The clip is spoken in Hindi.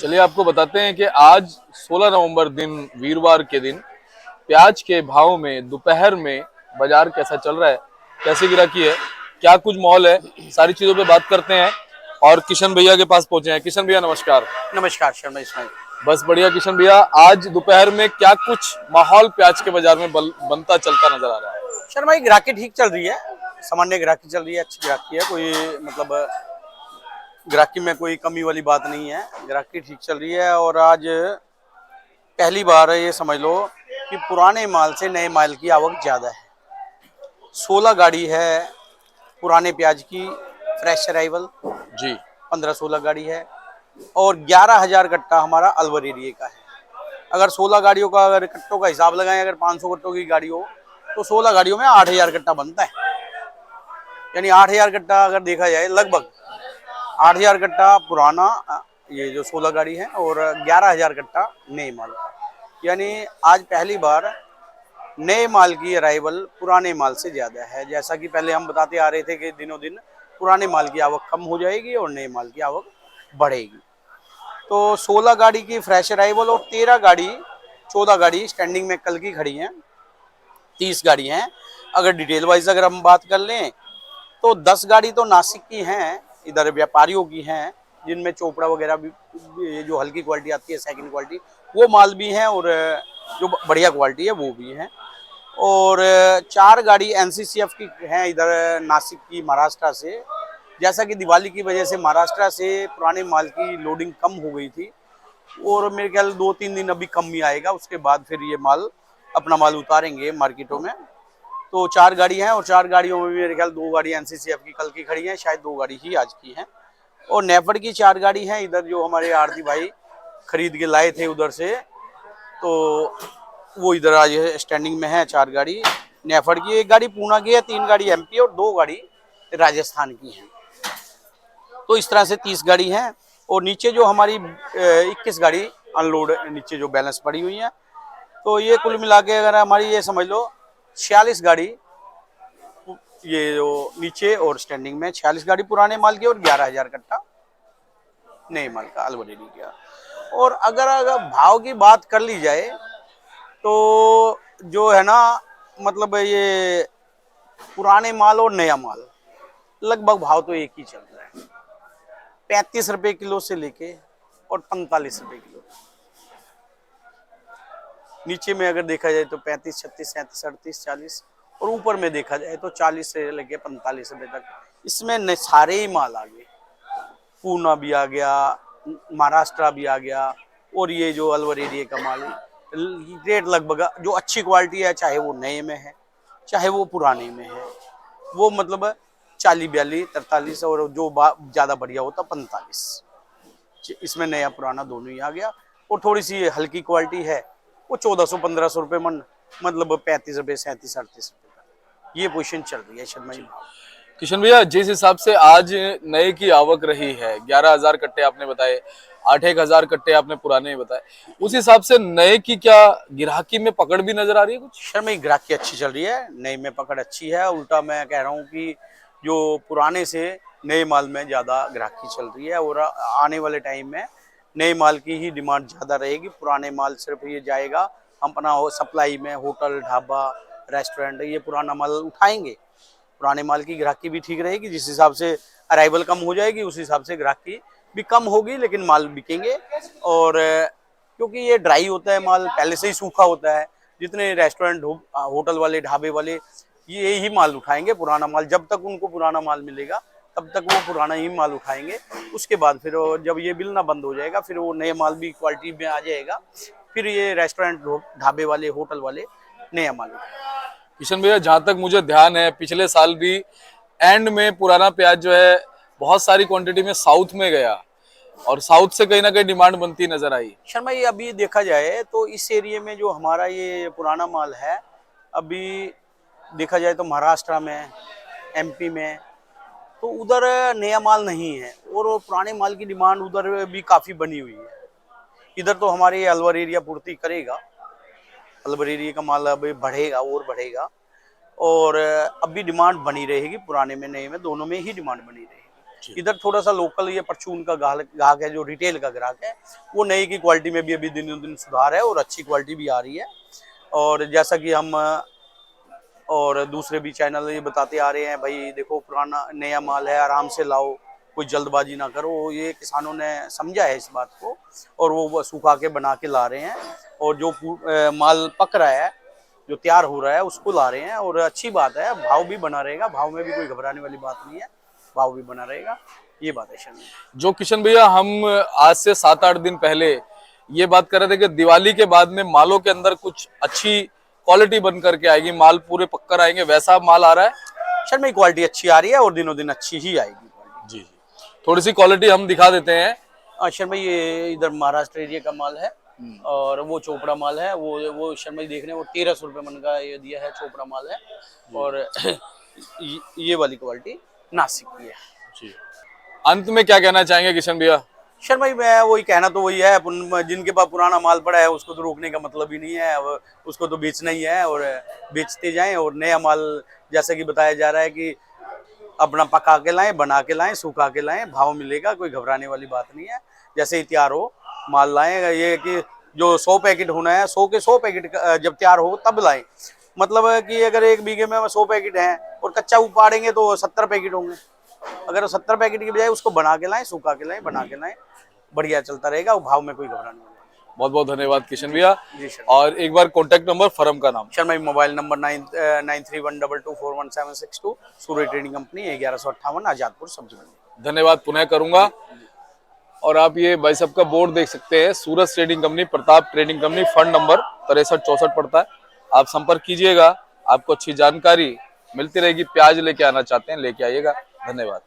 चलिए आपको बताते हैं कि आज 16 नवंबर दिन वीरवार के दिन प्याज के भाव में दोपहर में बाजार कैसा चल रहा है, कैसी गिराकी है, क्या कुछ माहौल है, सारी चीजों पे बात करते हैं। और किशन भैया के पास पहुंचे हैं। किशन भैया नमस्कार। नमस्कार शर्मा इसमाइल। बस बढ़िया किशन भैया, आज दोपहर में क्या कुछ माहौल प्याज के बाजार में बनता चलता नजर आ रहा है। शर्मा ये ग्राहकी ठीक चल रही है, सामान्य ग्राहकी चल रही है, अच्छी ग्राहकी है, कोई मतलब ग्राहकी में कोई कमी वाली बात नहीं है, ग्राहकी ठीक चल रही है। और आज पहली बार ये समझ लो कि पुराने माल से नए माल की आवक ज्यादा है। 16 गाड़ी है पुराने प्याज की, फ्रेश अराइवल जी। 15-16 गाड़ी है और 11,000 कट्टा हमारा अलवर एरिया का है। अगर 16 गाड़ियों का अगर कट्टों का हिसाब लगाएं, अगर 500 कट्टों की गाड़ी हो तो 16 गाड़ियों में 8,000 कट्टा बनता है। यानी 8,000 कट्टा अगर देखा जाए, लगभग 8,000 कट्टा पुराना ये जो 16 गाड़ी है और 11,000 कट्टा नए माल का। यानी आज पहली बार नए माल की अराइवल पुराने माल से ज्यादा है। जैसा कि पहले हम बताते आ रहे थे कि दिनों दिन पुराने माल की आवक कम हो जाएगी और नए माल की आवक बढ़ेगी। तो 16 गाड़ी की फ्रेश अराइवल और 14 गाड़ी स्टैंडिंग में कल की खड़ी हैं, 30 गाड़ी हैं। अगर डिटेल वाइज अगर हम बात कर लें तो 10 गाड़ी तो नासिक की हैं, इधर व्यापारियों की हैं, जिनमें चोपड़ा वगैरह भी, ये जो हल्की क्वालिटी आती है सेकंड क्वालिटी, वो माल भी हैं और जो बढ़िया क्वालिटी है वो भी हैं। और 4 गाड़ी एनसीसीएफ की हैं इधर नासिक की, महाराष्ट्र से। जैसा कि दिवाली की वजह से महाराष्ट्र से पुराने माल की लोडिंग कम हो गई थी और मेरे ख्याल 2-3 दिन अभी कम ही आएगा, उसके बाद फिर ये माल अपना माल उतारेंगे मार्केटों में। तो 4 गाड़ी हैं और 4 गाड़ियों में मेरे ख्याल 2 गाड़ी एनसीसीएफ की कल की खड़ी हैं, शायद 2 गाड़ी ही आज की हैं। और नेफर्ड की 4 गाड़ी हैं इधर, जो हमारे आरती भाई खरीद के लाए थे उधर से, तो वो इधर आज स्टैंडिंग में है 4 गाड़ी नेफर्ड की। 1 गाड़ी पूना की है, 3 गाड़ी एमपी और 2 गाड़ी राजस्थान की हैं। तो इस तरह से 30 गाड़ी हैं और नीचे जो हमारी 21 गाड़ी अनलोड नीचे जो बैलेंस पड़ी हुई है। तो ये कुल मिला के अगर हमारी ये समझ लो 46 गाड़ी ये जो नीचे और स्टैंडिंग में 46 गाड़ी पुराने माल की और 11,000 कट्टा नए माल का अलवरेडी किया। और अगर भाव की बात कर ली जाए तो जो है ना, मतलब ये पुराने माल और नया माल लगभग भाव तो एक ही चल रहा है, 35 रुपए किलो से लेके और 45 रुपए किलो। नीचे में अगर देखा जाए तो 35, 36, 37, 38, 40 और ऊपर में देखा जाए तो 40 से लेके 45 रुपए तक। इसमें सारे ही माल आ गए, पूना भी आ गया, महाराष्ट्र भी आ गया और ये जो अलवर एरिया का माल रेट लगभग जो अच्छी क्वालिटी है, चाहे वो नए में है चाहे वो पुराने में है, वो मतलब 40, 42, 43 और जो ज्यादा बढ़िया होता 45। इसमें नया पुराना दोनों ही आ गया। और थोड़ी सी हल्की क्वालिटी है वो 1400-1500 रुपये मन, मतलब 35 रुपये, 37, 38 रुपये का ये पोजीशन चल रही है शर्मा जी। किशन भैया, जिस हिसाब से आज नए की आवक रही है, 11,000 कट्टे आपने बताए, 8-1 हजार कट्टे आपने पुराने बताए, उस हिसाब से नए की क्या गिराकी में पकड़ भी नजर आ रही है कुछ। शर्मा जी ग्राहकी अच्छी चल रही है, नए में पकड़ अच्छी है। उल्टा मैं कह रहा हूँ कि जो पुराने से नए माल में ज्यादा ग्राहकी चल रही है और आने वाले टाइम में नए माल की ही डिमांड ज्यादा रहेगी। पुराने माल सिर्फ ये जाएगा अपना सप्लाई में, होटल, ढाबा, रेस्टोरेंट, ये पुराना माल उठाएंगे। पुराने माल की ग्राहकी भी ठीक रहेगी, जिस हिसाब से अराइवल कम हो जाएगी उस हिसाब से ग्राहकी भी कम होगी, लेकिन माल बिकेंगे। और क्योंकि ये ड्राई होता है माल, पहले से ही सूखा होता है, जितने रेस्टोरेंट, होटल वाले, ढाबे वाले ये ही माल उठाएंगे पुराना माल। जब तक उनको पुराना माल मिलेगा तब तक वो पुराना ही माल उठाएंगे। उसके बाद फिर जब ये बिलना बंद हो जाएगा फिर वो नए माल भी क्वालिटी में आ जाएगा, फिर ये रेस्टोरेंट, ढाबे वाले, होटल वाले नया माल उठाएंगे। किशन भैया, जहां तक मुझे ध्यान है, पिछले साल भी एंड में पुराना प्याज जो है बहुत सारी क्वांटिटी में साउथ में गया और साउथ से कहीं ना कहीं डिमांड बनती नजर आई। शर्मा ये अभी देखा जाए तो इस एरिया में जो हमारा ये पुराना माल है, अभी देखा जाए तो महाराष्ट्र में, एमपी में, तो उधर नया माल नहीं है और पुराने माल की डिमांड उधर भी काफी बनी हुई है। इधर तो हमारे अलवर एरिया पूर्ति करेगा, अलवर एरिया का माल अभी बढ़ेगा और बढ़ेगा और अब भी डिमांड बनी रहेगी, पुराने में नए में दोनों में ही डिमांड बनी रहेगी। इधर थोड़ा सा लोकल ये परचून का ग्राहक है, जो रिटेल का ग्राहक है, वो नई की क्वालिटी में भी अभी दिनों दिन सुधार है और अच्छी क्वालिटी भी आ रही है। और जैसा कि हम और दूसरे भी चैनल ये बताते आ रहे हैं, भाई देखो पुराना नया माल है, आराम से लाओ, कोई जल्दबाजी ना करो। ये किसानों ने समझा है इस बात को और वो सुखा के बना के ला रहे हैं। और जो माल पक रहा है, जो तैयार हो रहा है, उसको ला रहे हैं। और अच्छी बात है, भाव भी बना रहेगा, भाव में भी कोई घबराने वाली बात नहीं है, भाव भी बना रहेगा। ये बात है शर्मा। जो किशन भैया, हम आज से 7-8 दिन पहले ये बात कर रहे थे कि दिवाली के बाद में मालों के अंदर कुछ अच्छी क्वालिटी बन करके आएगी, माल पूरे पक्कर आएंगे, वैसा माल आ रहा है शर्मा? क्वालिटी अच्छी आ रही है और दिनों दिन अच्छी ही आएगी क्वालिटी। जी जी। थोड़ी सी क्वालिटी हम दिखा देते हैं। शर्मा ये इधर महाराष्ट्र एरिया का माल है और वो चोपड़ा माल है। वो शर्मा जी देख रहे हैं, वो 1300 रुपये मन का ये दिया है, चोपड़ा माल है। और ये वाली क्वालिटी नासिक की है जी। अंत में क्या कहना चाहेंगे किशन भैया? शर्मा जी, मैं वही कहना तो वही है, जिनके पास पुराना माल पड़ा है उसको तो रोकने का मतलब ही नहीं है, उसको तो बेचना ही है और बेचते जाएं। और नया माल जैसा कि बताया जा रहा है कि अपना पका के लाएं, बना के लाएं, सूखा के लाएं, भाव मिलेगा, कोई घबराने वाली बात नहीं है। जैसे ही तैयार हो माल लाएं। ये कि जो 100 पैकेट होना है, 100 के 100 पैकेट जब तैयार हो तब लाएं। मतलब है कि अगर एक बीघे में 100 पैकेट हैं और कच्चा उपाड़ेंगे तो 70 पैकेट होंगे। अगर 70 पैकेट की बजाय उसको बना के लाएं, सूखा के लाएं, बना के लाएं, बढ़िया चलता रहेगा और भाव में कोई घबराने वाली। बहुत बहुत धन्यवाद किशन भैया। जी सर। और एक बार कॉन्टेक्ट नंबर, फर्म का नाम। शर्मा मोबाइल नंबर 9312241762, सूर्य ट्रेडिंग कंपनी, 1158 आजादपुर सब्जी मंडी। धन्यवाद पुनः करूंगा। और आप ये भाई साहब का बोर्ड देख सकते हैं, Suraj trading company, Pratap trading company, fund number 6364 पड़ता है। आप संपर्क कीजिएगा, आपको अच्छी जानकारी मिलती रहेगी। प्याज लेके आना चाहते हैं, लेके आइएगा। धन्यवाद।